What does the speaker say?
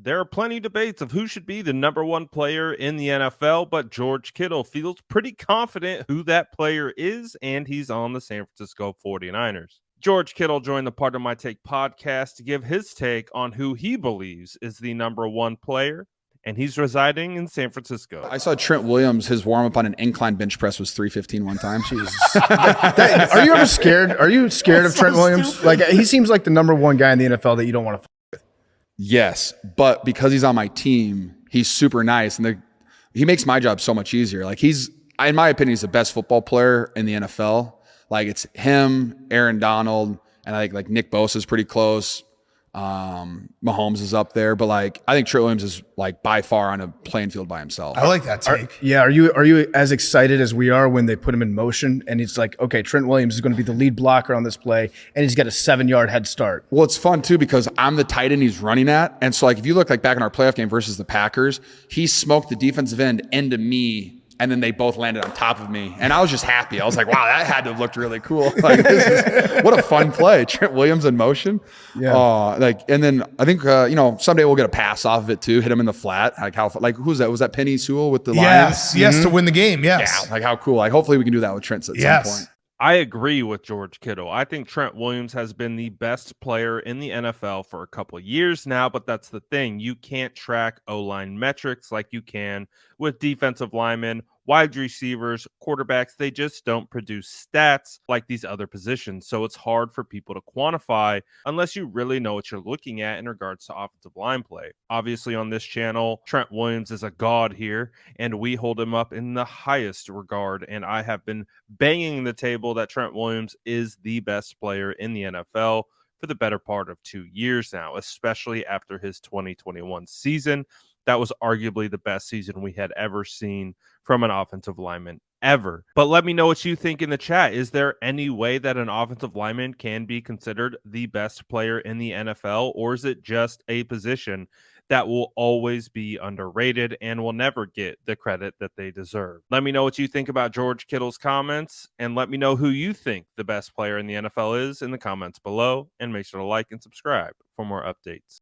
There are plenty of debates of who should be the number one player in the NFL, but George Kittle feels pretty confident who that player is, and he's on the San Francisco 49ers. George Kittle joined the Part of My Take podcast to give his take on who he believes is the number one player, and he's residing in San Francisco. I saw Trent Williams, his warm-up on an incline bench press was 315 one time. Jesus. Are you ever scared? Are you scared of Trent Williams? Stupid. Like, he seems like the number one guy in the NFL that you don't want to. Yes, but because he's on my team, he's super nice, and he makes my job so much easier. Like, he's, in my opinion, he's the best football player in the NFL. Like, it's him, Aaron Donald, and I think like Nick Bosa is pretty close. Mahomes is up there, but like I think Trent Williams is like by far on a playing field by himself. I like that take. Are you as excited as we are when they put him in motion and it's like, okay, Trent Williams is going to be the lead blocker on this play and he's got a 7-yard head start? Well, it's fun too because I'm the tight end he's running at, and so like if you look like back in our playoff game versus the Packers, he smoked the defensive end into me. And then they both landed on top of me. And I was just happy. I was like, wow, that had to have looked really cool. Like, what a fun play. Trent Williams in motion. Yeah. And then I think, someday we'll get a pass off of it too. Hit him in the flat. Who's that? Was that Penny Sewell with the Lions? Yes, to win the game. Yes. Yeah. Like, how cool. Like, hopefully we can do that with Trent at some point. I agree with George Kittle. I think Trent Williams has been the best player in the NFL for a couple of years now, but that's the thing. You can't track O-line metrics like you can with defensive linemen, wide receivers, quarterbacks. They just don't produce stats like these other positions. So it's hard for people to quantify unless you really know what you're looking at in regards to offensive line play. Obviously on this channel, Trent Williams is a god here, and we hold him up in the highest regard. And I have been banging the table that Trent Williams is the best player in the NFL for the better part of 2 years now, especially after his 2021 season. That was arguably the best season we had ever seen from an offensive lineman ever. But let me know what you think in the chat. Is there any way that an offensive lineman can be considered the best player in the NFL, or is it just a position that will always be underrated and will never get the credit that they deserve? Let me know what you think about George Kittle's comments, and let me know who you think the best player in the NFL is in the comments below, and make sure to like and subscribe for more updates.